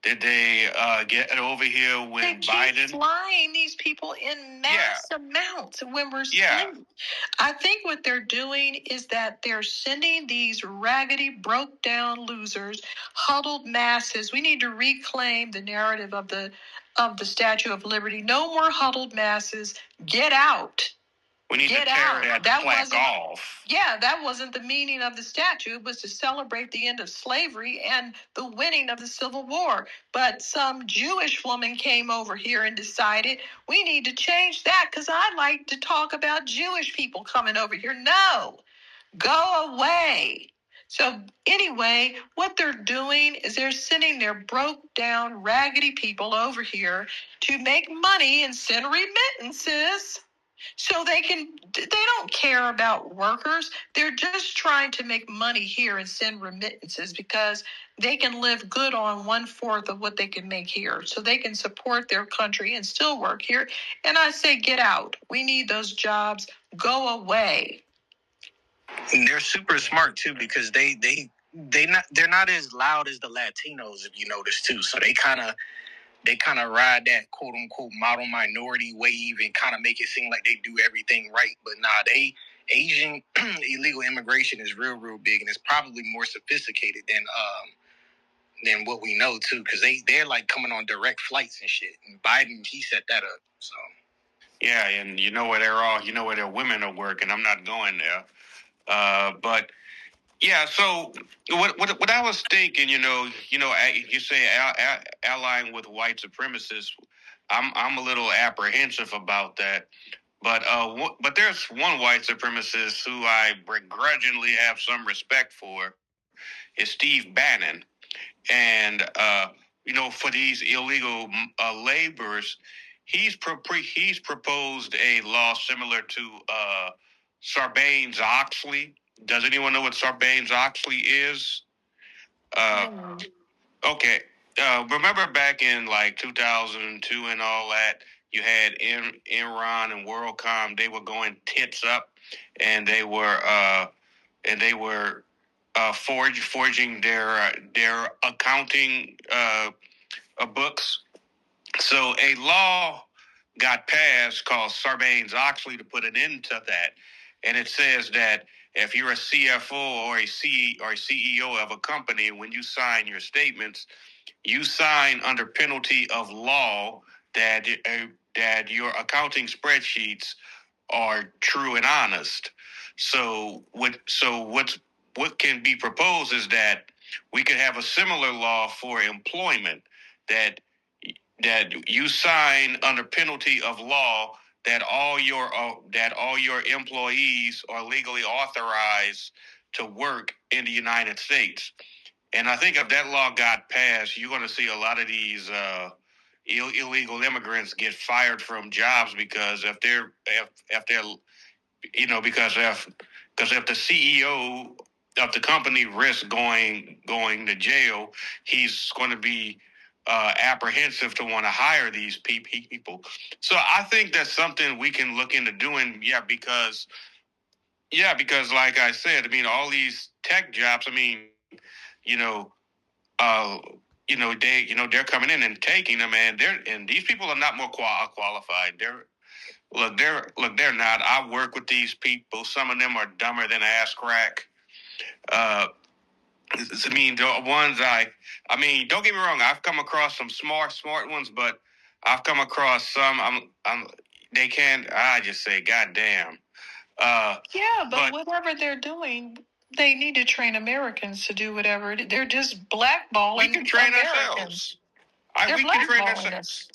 Did they get over here when Biden? They keep flying these people in mass amounts when we're sleeping. I think what they're doing is that they're sending these raggedy, broke down losers, huddled masses. We need to reclaim the narrative of the Statue of Liberty. No more huddled masses. Get out. We need to tear that plaque off. Yeah, that wasn't the meaning of the statue. It was to celebrate the end of slavery and the winning of the Civil War. But some Jewish woman came over here and decided we need to change that because I like to talk about Jewish people coming over here. No, go away. So anyway, what they're doing is they're sending their broke down, raggedy people over here to make money and send remittances. So they don't care about workers. They're just trying to make money here and send remittances because they can live good on 1/4 of what they can make here. So they can support their country and still work here. And I say, get out. We need those jobs. Go away. And they're super smart too because they're not as loud as the Latinos, if you notice too. So they kind of ride that quote unquote model minority wave and kind of make it seem like they do everything right. But nah, Asian illegal immigration is real big, and it's probably more sophisticated than what we know too, because they're like coming on direct flights and shit. And Biden, he set that up. So yeah, and you know where their women are working. I'm not going there, but. Yeah, so what I was thinking, you say allying with white supremacists. I'm a little apprehensive about that, but there's one white supremacist who I begrudgingly have some respect for, is Steve Bannon, and for these illegal laborers, he's proposed a law similar to Sarbanes-Oxley. Does anyone know what Sarbanes-Oxley is? Okay. Remember back in like 2002 and all that, you had Enron and WorldCom. They were going tits up, and they were forging their accounting books. So a law got passed called Sarbanes-Oxley to put an end to that, and it says that if you're a CFO or a CEO of a company, when you sign your statements, you sign under penalty of law that your accounting spreadsheets are true and honest. So what can be proposed is that we could have a similar law for employment, that you sign under penalty of law that all your employees are legally authorized to work in the United States. And I think if that law got passed, you're going to see a lot of these illegal immigrants get fired from jobs because if the CEO of the company risks going to jail, he's going to be apprehensive to want to hire these people. So I think that's something we can look into doing. Because like I said, I mean, all these tech jobs, I mean, they're coming in and taking them, and these people are not more qualified. They're not. I work with these people. Some of them are dumber than ass crack. I mean, the ones don't get me wrong. I've come across some smart ones, but I've come across some. They can't. I just say, God damn. But whatever they're doing, they need to train Americans to do whatever. They're just blackballing. We can train Americans. We can train ourselves.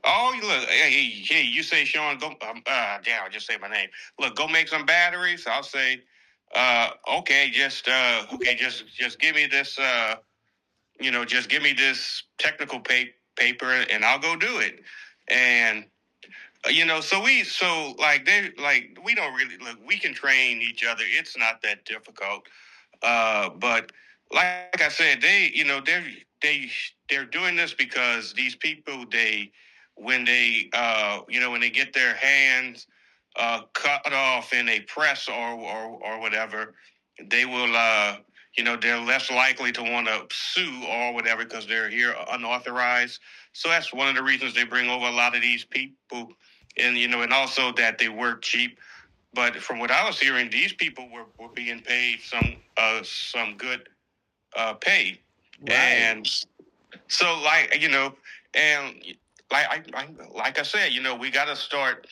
Oh, look! Hey, you say, Sean, go. Damn, I just say my name. Look, go make some batteries. I'll say, okay, just give me this. Just give me this technical paper, and I'll go do it. And we don't really look. We can train each other. It's not that difficult. But like I said, they're doing this because these people, when they get their hands cut off in a press or whatever, they will, they're less likely to want to sue or whatever because they're here unauthorized. So that's one of the reasons they bring over a lot of these people, and also that they work cheap. But from what I was hearing, these people were being paid some good pay, right. And so and like I said, we got to start,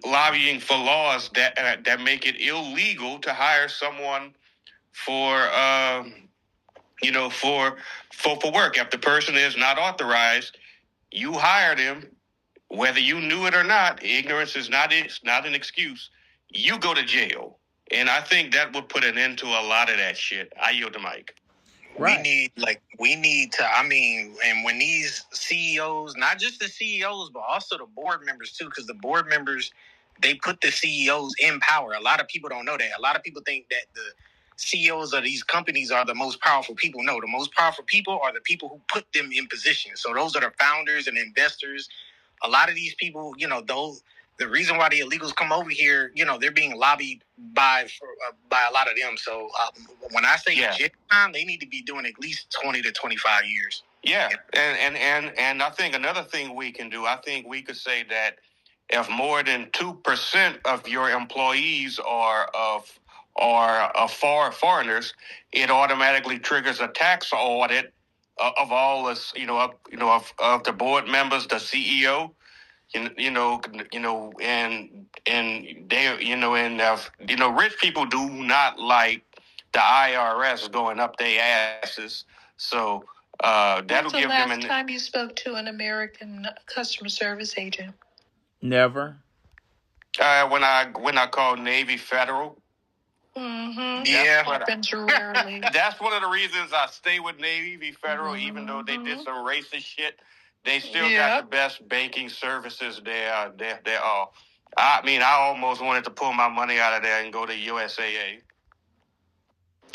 lobbying for laws that make it illegal to hire someone for for work. If the person is not authorized, you hire them, whether you knew it or not. Ignorance is not an excuse. You go to jail, and I think that would put an end to a lot of that shit. I yield the mic. Right. We need to, and when these CEOs, not just the CEOs, but also the board members too, because the board members, they put the CEOs in power. A lot of people don't know that. A lot of people think that the CEOs of these companies are the most powerful people. No, the most powerful people are the people who put them in position. So those are the founders and investors. A lot of these people, the reason why the illegals come over here, they're being lobbied by a lot of them. So when I say jail time, they need to be doing at least 20 to 25 years. Yeah, and I think another thing we can do, I think we could say that if more than 2% of your employees are foreigners, it automatically triggers a tax audit of all this, of the board members, the CEO, and they, rich people do not like the IRS going up their asses. So that'll give them. When's the last time you spoke to an American customer service agent? Never. When I called Navy Federal. Mm-hmm. Yeah, that happens rarely. That's one of the reasons I stay with Navy Federal, even though they did some racist shit. They still got the best banking services there. They're all. I almost wanted to pull my money out of there and go to USAA.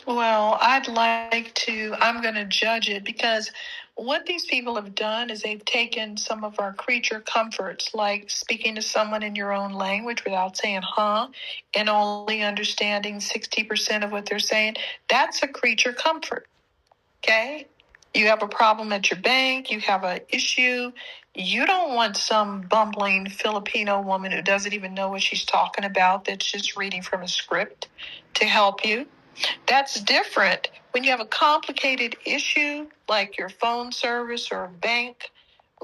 Well, I'm going to judge it because what these people have done is they've taken some of our creature comforts, like speaking to someone in your own language without saying, and only understanding 60% of what they're saying. That's a creature comfort. Okay? You have a problem at your bank, you have an issue. You don't want some bumbling Filipino woman who doesn't even know what she's talking about, that's just reading from a script to help you. That's different when you have a complicated issue like your phone service or bank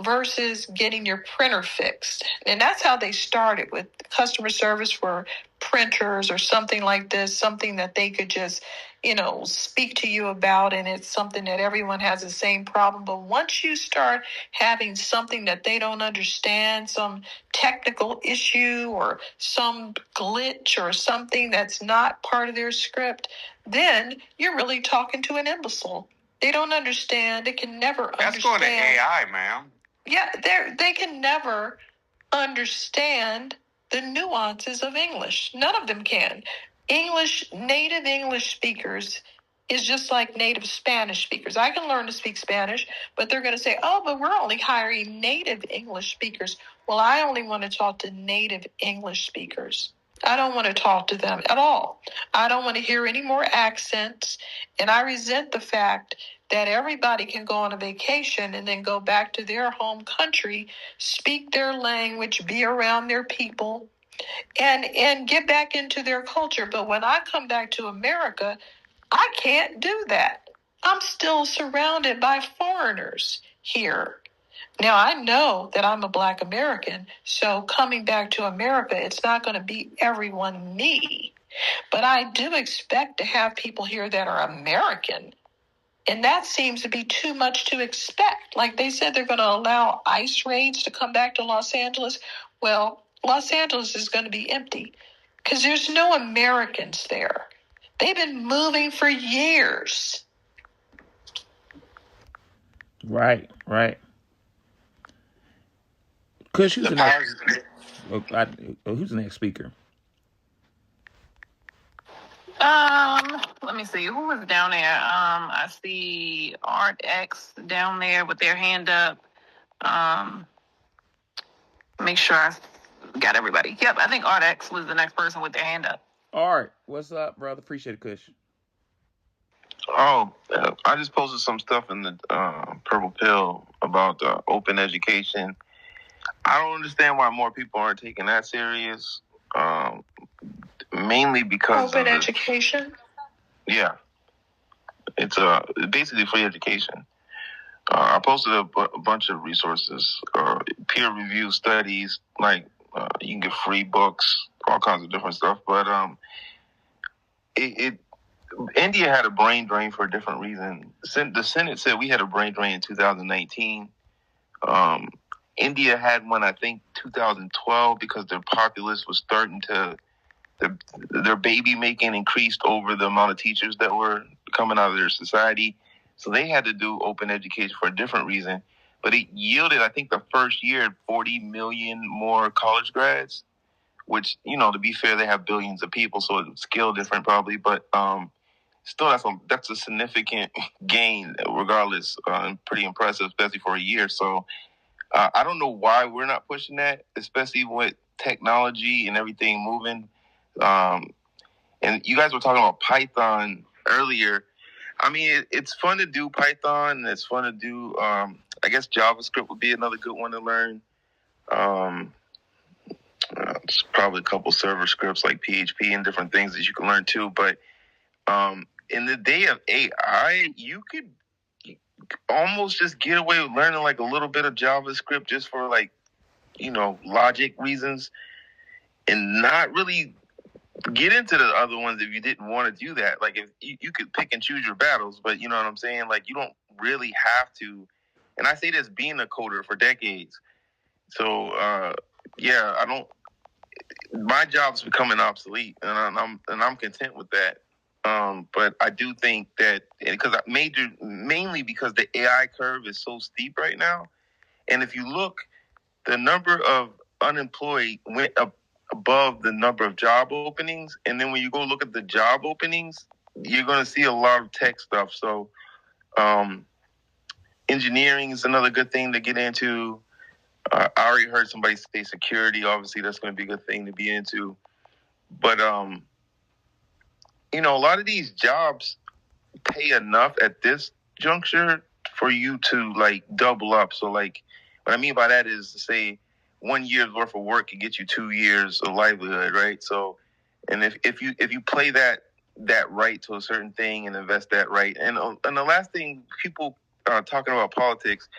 versus getting your printer fixed. And that's how they started with customer service for printers or something like this, something that they could just, speak to you about. And it's something that everyone has the same problem. But once you start having something that they don't understand, some technical issue or some glitch or something that's not part of their script, then you're really talking to an imbecile. They don't understand. They can never understand. That's going to AI, ma'am. Yeah, they can never understand the nuances of English. None of them can. Native English speakers is just like native Spanish speakers. I can learn to speak Spanish, but they're going to say, but we're only hiring native English speakers. Well, I only want to talk to native English speakers. I don't want to talk to them at all. I don't want to hear any more accents, and I resent the fact that everybody can go on a vacation and then go back to their home country, speak their language, be around their people, and get back into their culture. But when I come back to America, I can't do that. I'm still surrounded by foreigners here. Now, I know that I'm a Black American, so coming back to America, it's not going to be everyone me. But I do expect to have people here that are American. And that seems to be too much to expect. Like they said, they're going to allow ICE raids to come back to Los Angeles. Well, Los Angeles is going to be empty because there's no Americans there. They've been moving for years. Right. Kush, who's the next speaker? Let me see. Who was down there? I see Art X down there with their hand up. Make sure I got everybody. Yep, I think Ardex was the next person with their hand up. Art, what's up, brother? Appreciate it, Kush. Oh, I just posted some stuff in the Purple Pill about open education. I don't understand why more people aren't taking that serious. Mainly because open education. Yeah, it's basically free education. I posted a bunch of resources, peer-reviewed studies, like you can get free books, all kinds of different stuff. But India had a brain drain for a different reason. The Senate said we had a brain drain in 2019. India had one, I think, 2012 because their populace was starting to their baby making increased over the amount of teachers that were coming out of their society. So they had to do open education for a different reason. But it yielded, I think, the first year, 40 million more college grads, which, to be fair, they have billions of people, so it's scale different probably. But still, that's a significant gain regardless. Pretty impressive, especially for a year. So I don't know why we're not pushing that, especially with technology and everything moving. And you guys were talking about Python earlier. I mean, it's fun to do Python, and it's fun to do, I guess JavaScript would be another good one to learn. It's probably a couple server scripts like PHP and different things that you can learn too. But in the day of AI, you could almost just get away with learning like a little bit of JavaScript just for logic reasons and not really get into the other ones if you didn't want to do that. Like if you could pick and choose your battles, but you know what I'm saying? Like you don't really have to. And I say this being a coder for decades. So my job's becoming obsolete and I'm content with that. But I do think that because mainly because the AI curve is so steep right now. And if you look, the number of unemployed went up above the number of job openings. And then when you go look at the job openings, you're going to see a lot of tech stuff. So engineering is another good thing to get into. I already heard somebody say security. Obviously, that's going to be a good thing to be into. But, a lot of these jobs pay enough at this juncture for you to, double up. So, what I mean by that is to say 1 year's worth of work can get you 2 years of livelihood, right? So, and if you play that right to a certain thing and invest that right. And the last thing, people talking about politics,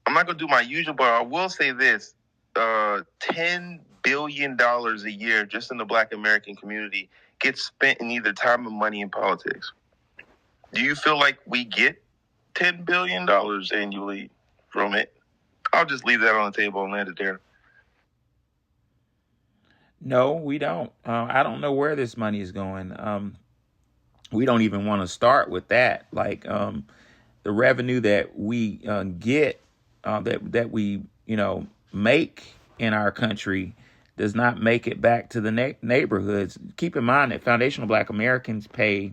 I'm not going to do my usual, but I will say this, $10 billion a year just in the Black American community gets spent in either time or money in politics. Do you feel like we get $10 billion annually from it? I'll just leave that on the table and land it there. No, we don't. I don't know where this money is going. We don't even want to start with that. The revenue that we get, that we make in our country, does not make it back to the neighborhoods. Keep in mind that foundational Black Americans pay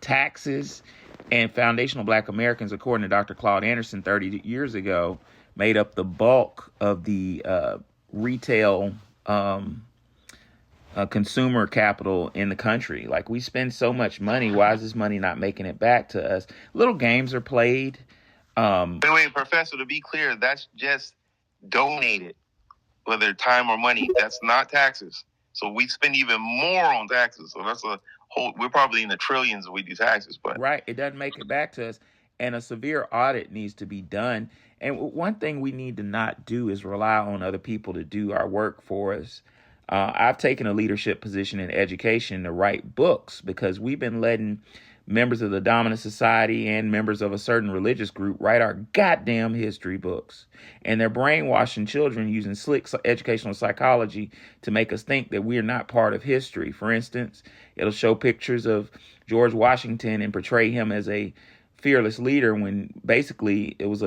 taxes, and foundational Black Americans, according to Dr. Claude Anderson 30 years ago, made up the bulk of the retail consumer capital in the country. Like, we spend so much money. Why is this money not making it back to us? Little games are played. Wait, Professor, to be clear, that's just donated, whether time or money. That's not taxes. So we spend even more on taxes. So that's we're probably in the trillions if we do taxes. But right, it doesn't make it back to us. And a severe audit needs to be done. And one thing we need to not do is rely on other people to do our work for us. I've taken a leadership position in education to write books because we've been letting members of the dominant society and members of a certain religious group write our goddamn history books. And they're brainwashing children using slick educational psychology to make us think that we're not part of history. For instance, it'll show pictures of George Washington and portray him as a fearless leader when basically it was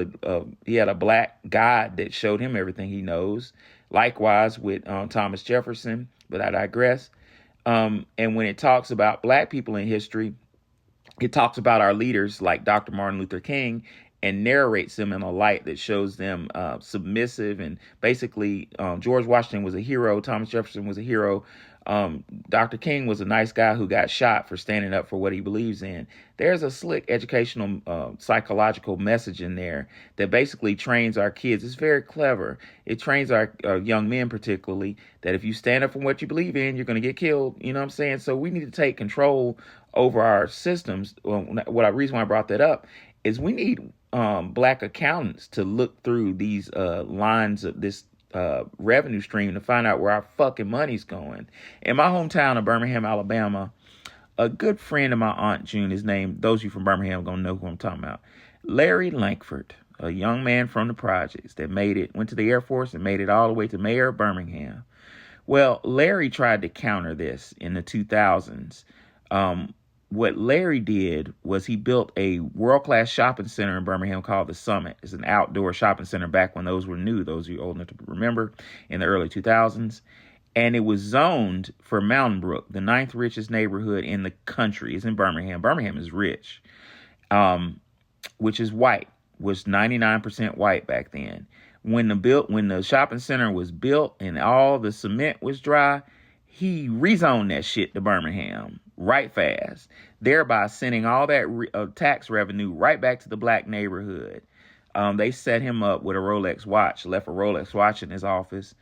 he had a black god that showed him everything he knows. Likewise with Thomas Jefferson, but I digress. And when it talks about Black people in history, it talks about our leaders like Dr. Martin Luther King and narrates them in a light that shows them submissive. And basically, George Washington was a hero. Thomas Jefferson was a hero. Dr. King was a nice guy who got shot for standing up for what he believes in. There's a slick educational, psychological message in there that basically trains our kids. It's very clever. It trains our young men particularly that if you stand up for what you believe in, you're going to get killed. You know what I'm saying? So we need to take control over our systems. Reason why I brought that up is we need black accountants to look through these lines of this revenue stream to find out where our fucking money's going. In my hometown of Birmingham, Alabama, a good friend of my Aunt June, his name, those of you from Birmingham are going to know who I'm talking about, Larry Langford, a young man from the projects that went to the Air Force and made it all the way to mayor of Birmingham. Well, Larry tried to counter this in the 2000s. What Larry did was he built a world-class shopping center in Birmingham called the Summit. It's an outdoor shopping center back when those were new. Those of you old enough to remember, in the early 2000s. And it was zoned for Mountain Brook, the 9th richest neighborhood in the country. It's in Birmingham. Birmingham is rich, which is white, was 99% white back then. When the shopping center was built and all the cement was dry, he rezoned that shit to Birmingham right fast, thereby sending all that tax revenue right back to the black neighborhood. They set him up with a Rolex watch, left a Rolex watch in his office.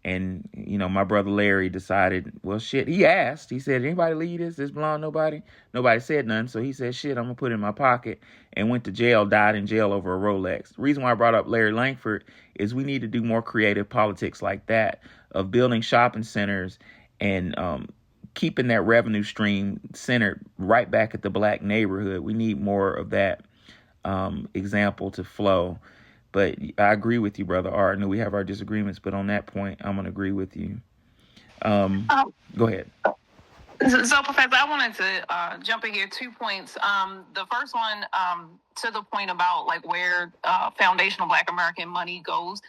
And, my brother Larry decided, well, shit, he asked. He said, anybody leave this belong nobody? Nobody said nothing. So he said, shit, I'm going to put it in my pocket, and went to jail, died in jail over a Rolex. The reason why I brought up Larry Langford is we need to do more creative politics like that, of building shopping centers and keeping that revenue stream centered right back at the black neighborhood. We need more of that example to flow. But I agree with you, Brother Art. I know we have our disagreements, but on that point, I'm going to agree with you. Go ahead. So, Professor, I wanted to jump in here 2 points. The first one, to the point about like where foundational Black American money goes,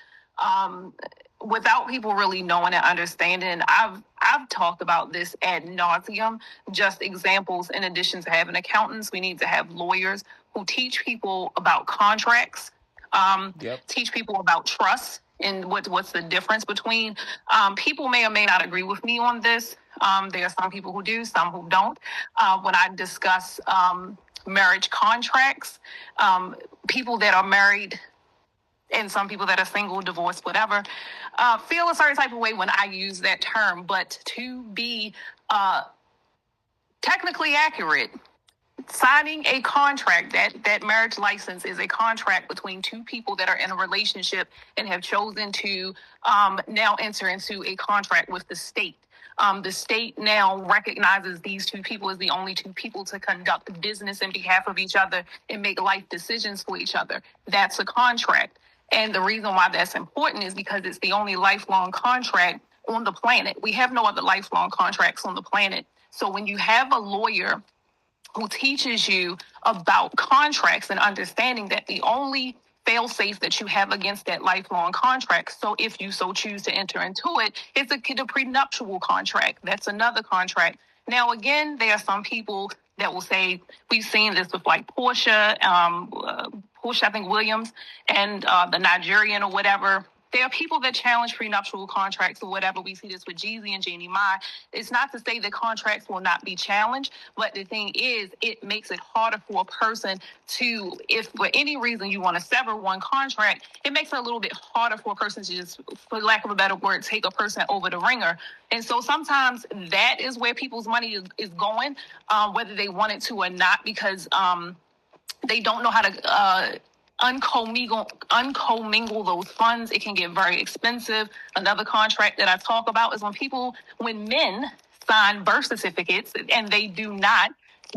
without people really knowing and understanding, I've talked about this ad nauseum. Just examples. In addition to having accountants, we need to have lawyers who teach people about contracts. Teach people about trust and what's the difference between people may or may not agree with me on this. There are some people who do, some who don't. When I discuss marriage contracts, people that are married and some people that are single, divorced, whatever, feel a certain type of way when I use that term. But to be technically accurate, signing a contract, that marriage license is a contract between two people that are in a relationship and have chosen to now enter into a contract with the state. The state now recognizes these two people as the only two people to conduct business in behalf of each other and make life decisions for each other. That's a contract. And the reason why that's important is because it's the only lifelong contract on the planet. We have no other lifelong contracts on the planet. So when you have a lawyer who teaches you about contracts and understanding that the only fail-safe that you have against that lifelong contract, so if you so choose to enter into it, is a prenuptial contract. That's another contract. Now, again, there are some people that will say, we've seen this with like Portia, I think Williams, and the Nigerian or whatever. There are people that challenge prenuptial contracts or whatever. We see this with Jeezy and Jeannie Mai. It's not to say that contracts will not be challenged, but the thing is, it makes it harder for a person to, if for any reason you want to sever one contract, it makes it a little bit harder for a person to just, for lack of a better word, take a person over the ringer. And so sometimes that is where people's money is going, whether they want it to or not, because they don't know how to uncommingle those funds. It can get very expensive. Another contract that I talk about is when men sign birth certificates and they do not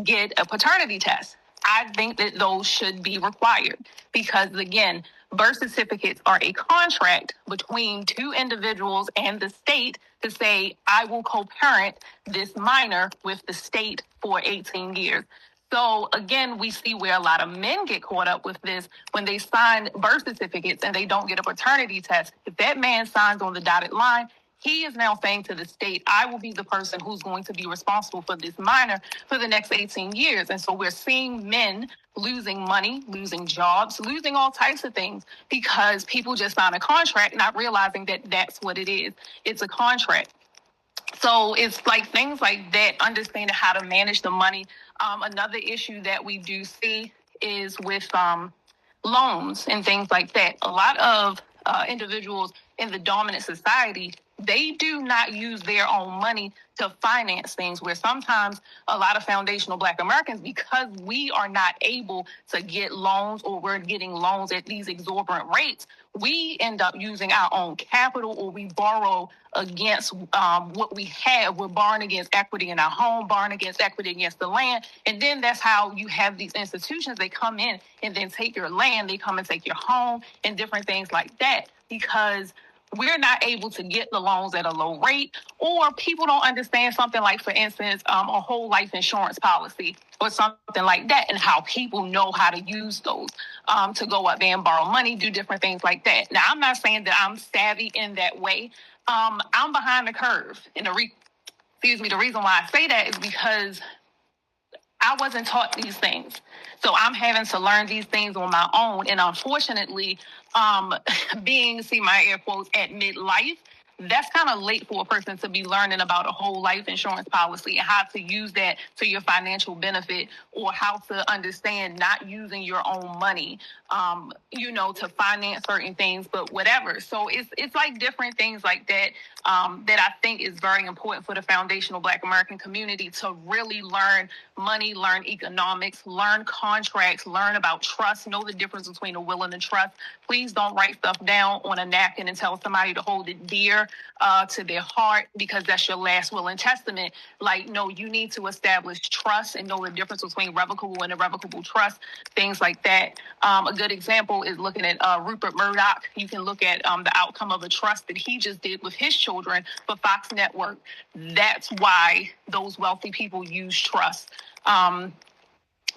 get a paternity test. I think that those should be required because, again, birth certificates are a contract between two individuals and the state to say, I will co-parent this minor with the state for 18 years. So, again, we see where a lot of men get caught up with this when they sign birth certificates and they don't get a paternity test. If that man signs on the dotted line, he is now saying to the state, I will be the person who's going to be responsible for this minor for the next 18 years. And so we're seeing men losing money, losing jobs, losing all types of things because people just sign a contract, not realizing that that's what it is. It's a contract. So it's like things like that, understanding how to manage the money. Another issue that we do see is with loans and things like that. A lot of individuals in the dominant society, they do not use their own money to finance things, where sometimes a lot of foundational Black Americans, because we are not able to get loans, or we're getting loans at these exorbitant rates, we end up using our own capital, or we borrow against what we have. We're borrowing against equity in our home, borrowing against equity against the land. And then that's how you have these institutions. They come in and then take your land. They come and take your home and different things like that, because we're not able to get the loans at a low rate, or people don't understand something like, for instance, a whole life insurance policy or something like that, and how people know how to use those to go up there and borrow money, do different things like that. Now, I'm not saying that I'm savvy in that way. I'm behind the curve. And the reason why I say that is because I wasn't taught these things. So I'm having to learn these things on my own. And unfortunately, being, see my air quotes, at midlife, that's kind of late for a person to be learning about a whole life insurance policy and how to use that to your financial benefit, or how to understand not using your own money, to finance certain things, but whatever. So it's like different things like that, that I think is very important for the foundational Black American community to really learn money, learn economics, learn contracts, learn about trust, know the difference between a will and a trust. Please don't write stuff down on a napkin and tell somebody to hold it dear to their heart, because that's your last will and testament. Like, no, you need to establish trust and know the difference between revocable and irrevocable trust, things like that. A good example is looking at Rupert Murdoch. You can look at the outcome of a trust that he just did with his children for Fox Network. That's why those wealthy people use trust. And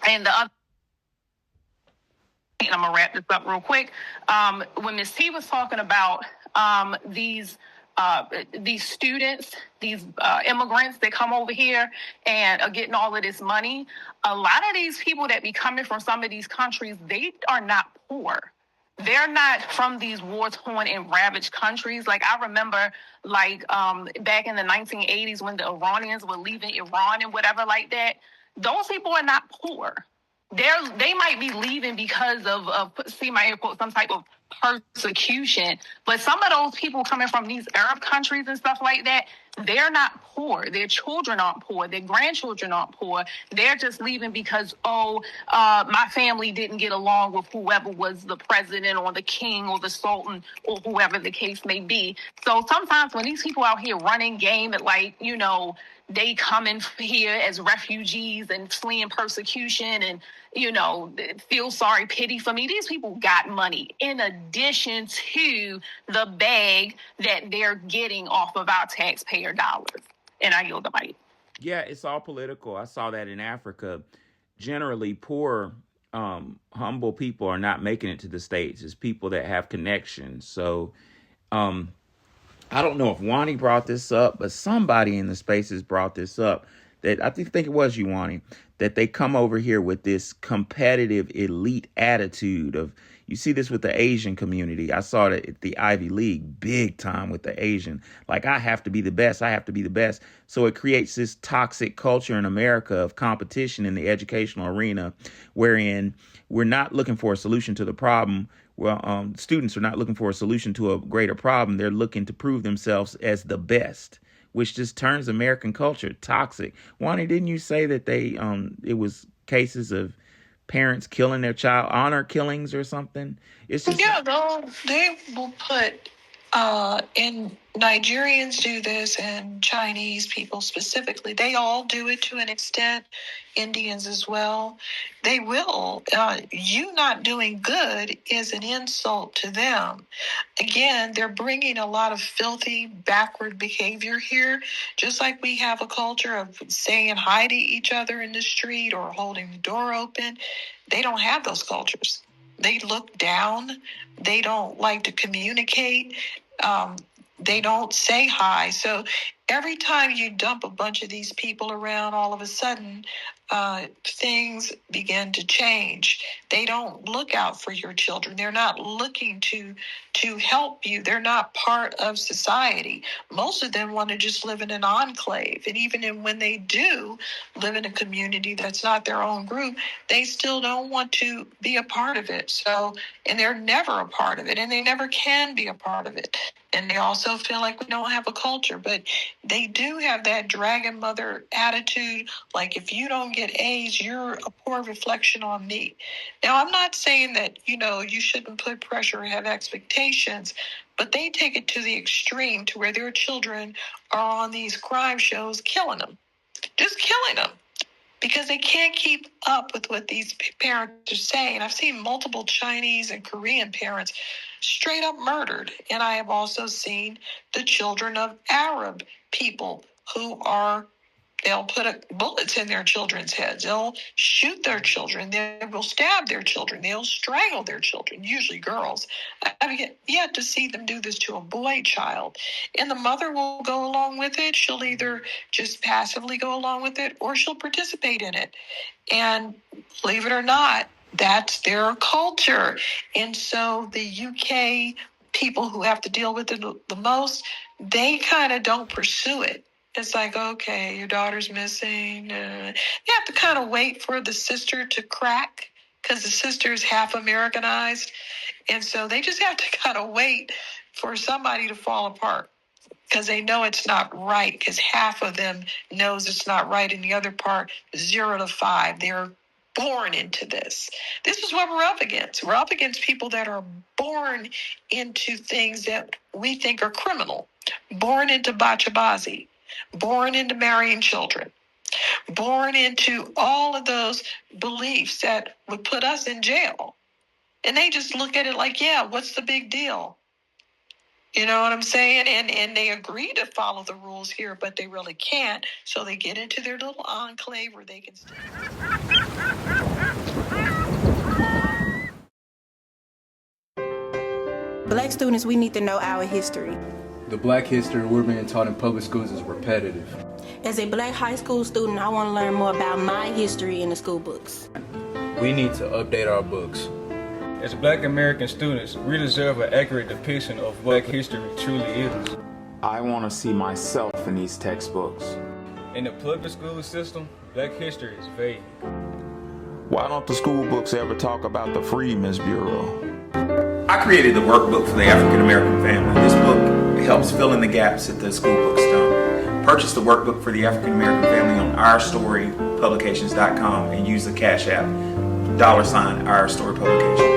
the other, and I'm gonna wrap this up real quick. When Ms. T was talking about these students, these immigrants that come over here and are getting all of this money, a lot of these people that be coming from some of these countries, they are not poor. They're not from these war-torn and ravaged countries. Like, I remember, back in the 1980s when the Iranians were leaving Iran and whatever like that, those people are not poor. They might be leaving because of see my air quote, some type of persecution, but some of those people coming from these Arab countries and stuff like that, they're not poor. Their children aren't poor. Their grandchildren aren't poor. They're just leaving because, my family didn't get along with whoever was the president or the king or the sultan or whoever the case may be. So sometimes when these people out here running game at, they come in here as refugees and fleeing persecution and, feel sorry, pity for me. These people got money in addition to the bag that they're getting off of our taxpayer dollars. And I yield the mic. Yeah, it's all political. I saw that in Africa. Generally, poor, humble people are not making it to the States. It's people that have connections. So, I don't know if Wani brought this up, but somebody in the spaces brought this up, that I think it was you, Wani, that they come over here with this competitive elite attitude of, you see this with the Asian community. I saw it at the Ivy League big time with the Asian. Like, I have to be the best. I have to be the best. So it creates this toxic culture in America of competition in the educational arena, wherein we're not looking for a solution to the problem. Well, students are not looking for a solution to a greater problem. They're looking to prove themselves as the best, which just turns American culture toxic. Wani, didn't you say that it was cases of parents killing their child, honor killings or something? It's just they will put and Nigerians do this, and Chinese people specifically. They all do it to an extent. Indians as well. They will. You not doing good is an insult to them. Again, they're bringing a lot of filthy, backward behavior here. Just like we have a culture of saying hi to each other in the street or holding the door open, they don't have those cultures. They look down. They don't like to communicate. They don't say hi. So every time you dump a bunch of these people around, all of a sudden, things begin to change. They don't look out for your children. They're not looking to help you. They're not part of society. Most of them want to just live in an enclave. And even when they do live in a community that's not their own group, they still don't want to be a part of it. So, and they're never a part of it, and they never can be a part of it. And they also feel like we don't have a culture, but they do have that dragon mother attitude. Like, if you don't get A's, you're a poor reflection on me. Now, I'm not saying that, you shouldn't put pressure or have expectations, but they take it to the extreme to where their children are on these crime shows killing them, just killing them, because they can't keep up with what these parents are saying. I've seen multiple Chinese and Korean parents straight up murdered. And I have also seen the children of Arab people who they'll put bullets in their children's heads. They'll shoot their children. They will stab their children. They'll strangle their children, usually girls. I've yet to see them do this to a boy child. And the mother will go along with it. She'll either just passively go along with it or she'll participate in it. And believe it or not, that's their culture. And so the UK people who have to deal with it the most, they kind of don't pursue it. It's like, okay, your daughter's missing. You have to kind of wait for the sister to crack because the sister is half Americanized. And so they just have to kind of wait for somebody to fall apart because they know it's not right, because half of them knows it's not right. And the other part, 0 to 5, they're born into this. This is what we're up against. We're up against people that are born into things that we think are criminal, born into bachabazi, born into marrying children, born into all of those beliefs that would put us in jail. And they just look at it like, yeah, what's the big deal? You know what I'm saying? And they agree to follow the rules here, but they really can't. So they get into their little enclave where they can stay. Black students, we need to know our history. The black history we're being taught in public schools is repetitive. As a black high school student, I want to learn more about my history in the school books. We need to update our books. As Black American students, we deserve an accurate depiction of what history truly is. I want to see myself in these textbooks. In the public school system, Black history is vague. Why don't the school books ever talk about the Freedmen's Bureau? I created the workbook for the African American family. This book helps fill in the gaps that the school books don't. Purchase the workbook for the African American family on OurStoryPublications.com and use the Cash App, $OurStoryPublications.